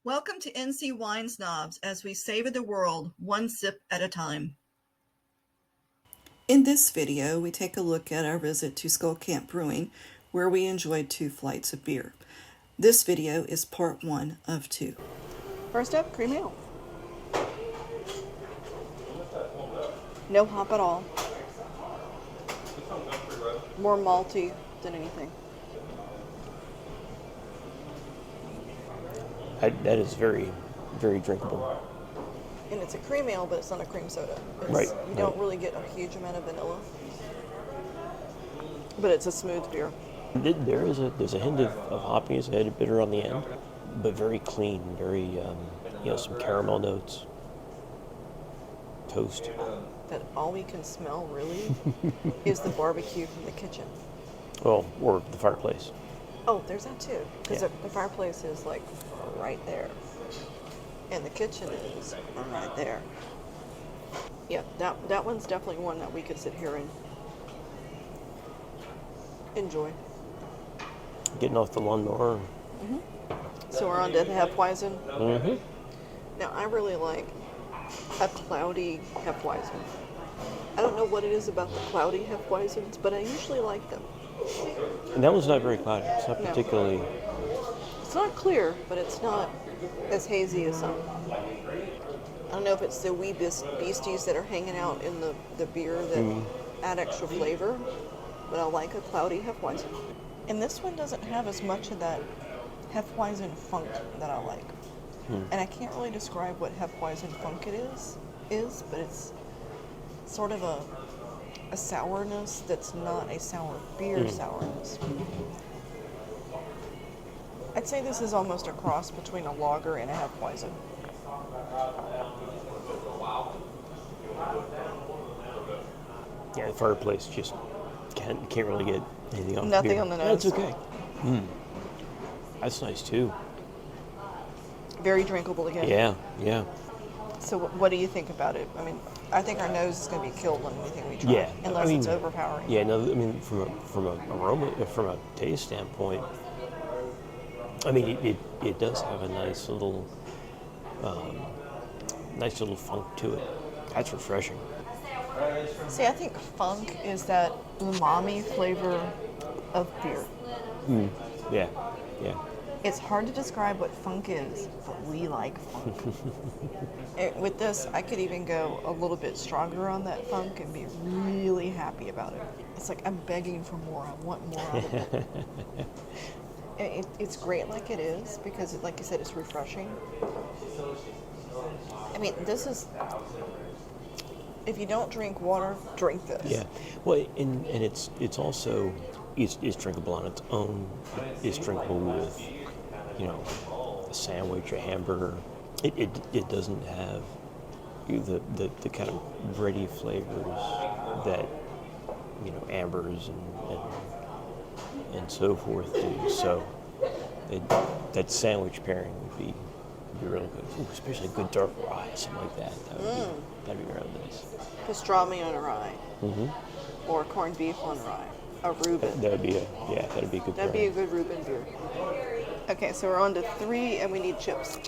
Welcome to NC Wine Snobs as we savor the world one sip at a time. In this video, we take a look at our visit to Skull Camp Brewing, where we enjoyed 2 flights of beer. This video is part 1 of 2. First up, cream ale. No hop at all. More malty than anything. That is very, very drinkable. And it's a cream ale, but it's not a cream soda. Right. You don't really get a huge amount of vanilla. But it's a smooth beer. There's a hint of hoppiness, a hint of bitter on the end, but very clean, very, some caramel notes. Toast. That all we can smell, really, is the barbecue from the kitchen. Well, or the fireplace. Oh, there's that too. Because Yeah. the fireplace is like right there. And the kitchen is right there. Yeah, that one's definitely one that we could sit here and enjoy. Getting off the lawnmower. So we're on to the Hefeweizen. Mm-hmm. Now, I really like a cloudy Hefeweizen. I don't know what it is about the cloudy Hefeweizens, but I usually like them. And that one's not very cloudy. It's not No. particularly... It's not clear, but it's not as hazy as some. I don't know if it's the wee beasties that are hanging out in the beer that add extra flavor, but I like a cloudy Hefeweizen. And this one doesn't have as much of that Hefeweizen funk that I like. And I can't really describe what Hefeweizen funk it is, but it's sort of a sourness that's not a sour beer sourness. I'd say this is almost a cross between a lager and a Hefeweizen. Yeah, the fireplace just can't really get anything off the Nothing beer. on the nose. That's okay. That's nice too. Very drinkable again. Yeah. So what do you think about it? I mean, I think our nose is going to be killed on anything we try, Yeah, unless it's overpowering. Yeah, no, I mean, from a aroma, from a taste standpoint, I mean, it does have a nice little funk to it. That's refreshing. See, I think funk is that umami flavor of beer. Yeah. It's hard to describe what funk is, but we like funk. With this, I could even go a little bit stronger on that funk and be really happy about it. It's like I'm begging for more. I want more out of it. It's great like it is because, like you said, it's refreshing. I mean, this is... If you don't drink water, drink this. Yeah. Well, and it's also it's drinkable on its own. It's drinkable with, a sandwich, a hamburger. It doesn't have the kind of bready flavors that ambers and so forth do. So that sandwich pairing would be really good. Ooh, especially a good dark rye, something like that. That'd be really nice. Pastrami on a rye. Or corned beef on rye. A Reuben. That'd be a good. That'd be a good Reuben beer. Okay, so we're on to 3 and we need chips.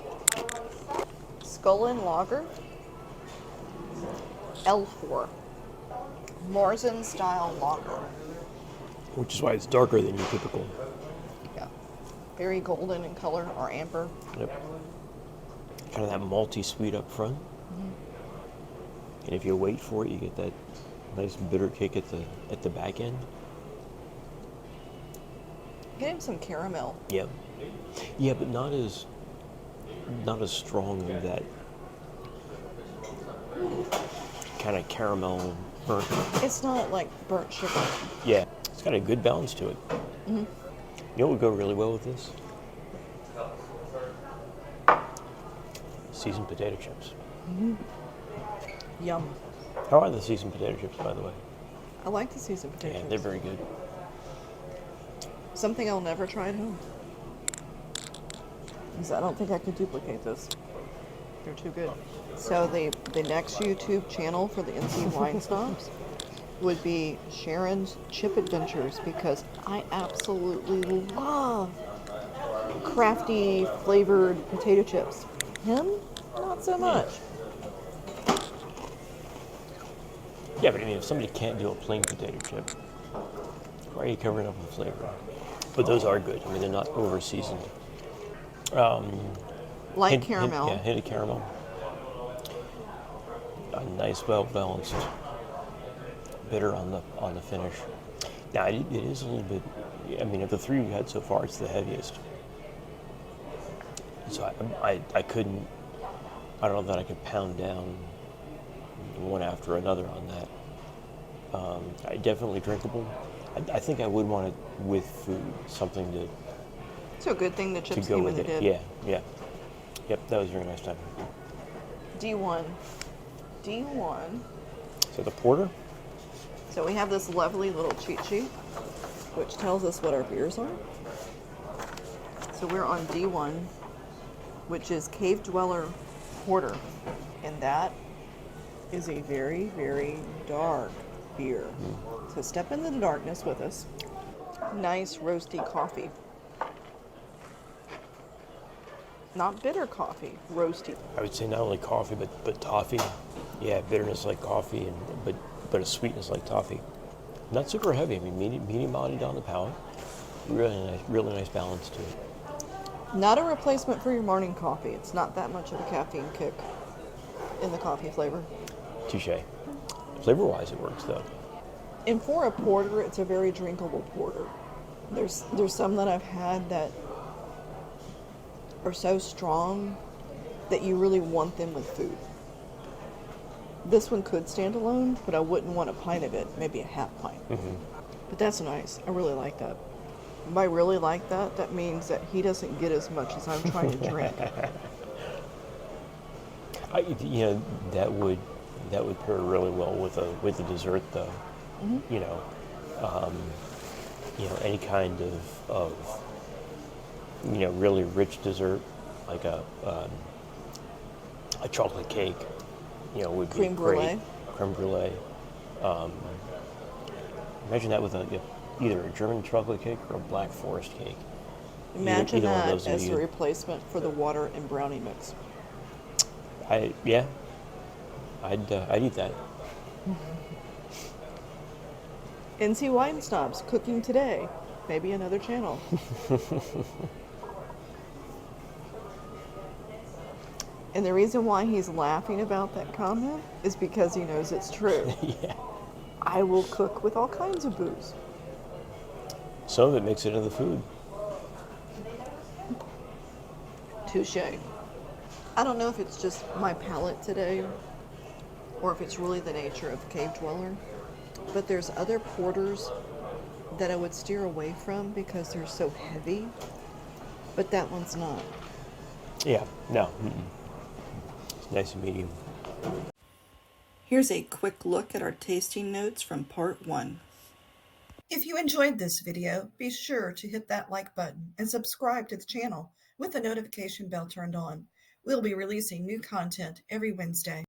Scullin Lager. L4. Marzen style lager. Which is why it's darker than your typical. Yeah. Very golden in color, or amber. Yep. Kind of that malty sweet up front. And if you wait for it, you get that nice bitter kick at the back end. Getting some caramel. Yep. Yeah, but not as strong of that kind of caramel burnt. It's not like burnt sugar. Yeah, it's got a good balance to it. You know what would go really well with this? Seasoned potato chips. Yum. How are the seasoned potato chips, by the way? I like the seasoned potato Yeah, chips. they're very good. Something I'll never try at home. Because I don't think I could duplicate this. They're too good. So the next YouTube channel for the NC Wine Snobs would be Sharon's Chip Adventures, because I absolutely love crafty flavored potato chips. Him, not so much. Yeah, but I mean, if somebody can't do a plain potato chip, why are you covering up with flavor? But those are good. I mean, they're not over seasoned. Light caramel. Hint of caramel. A nice, well balanced bitter on the finish. Now it is a little bit. I mean, of the three we had so far, it's the heaviest. So I couldn't. I don't know that I could pound down one after another on that. Definitely drinkable. I think I would want it with food, something to So a good thing the to chips go came when with they it. did. Yeah. Yep, that was a very nice time. D1. D1. So the porter. So we have this lovely little cheat sheet, which tells us what our beers are. So we're on D1, which is Cave Dweller Porter. And that is a very, very dark beer. So step into the darkness with us. Nice roasty coffee. Not bitter coffee, roasty. I would say not only coffee, but toffee. Yeah, bitterness like coffee, but a sweetness like toffee. Not super heavy. I mean, medium bodied on the palate. Really nice balance to it. Not a replacement for your morning coffee. It's not that much of a caffeine kick in the coffee flavor. Touche. Flavor-wise, it works though. And for a porter, it's a very drinkable porter. There's some that I've had that are so strong that you really want them with food. This one could stand alone, but I wouldn't want a pint of it, maybe a half pint. But that's nice. I really like that. If I really like that, that means that he doesn't get as much as I'm trying to drink. That would pair really well with a dessert though. You know, any kind of really rich dessert, like a chocolate cake, would Creme be great. brulee. Creme brulee. Imagine that with either a German chocolate cake or a Black Forest cake. Imagine either one of that those would as be a good. replacement for the water and brownie mix. I'd eat that. NC Wine Snobs, cooking today. Maybe another channel. And the reason why he's laughing about that comment is because he knows it's true. Yeah. I will cook with all kinds of booze. Some of it makes it into the food. Touche. I don't know if it's just my palate today or if it's really the nature of Cave Dweller, but there's other porters that I would steer away from because they're so heavy, but that one's not. Yeah, no. It's nice and medium. Here's a quick look at our tasting notes from part 1. If you enjoyed this video, be sure to hit that like button and subscribe to the channel with the notification bell turned on. We'll be releasing new content every Wednesday.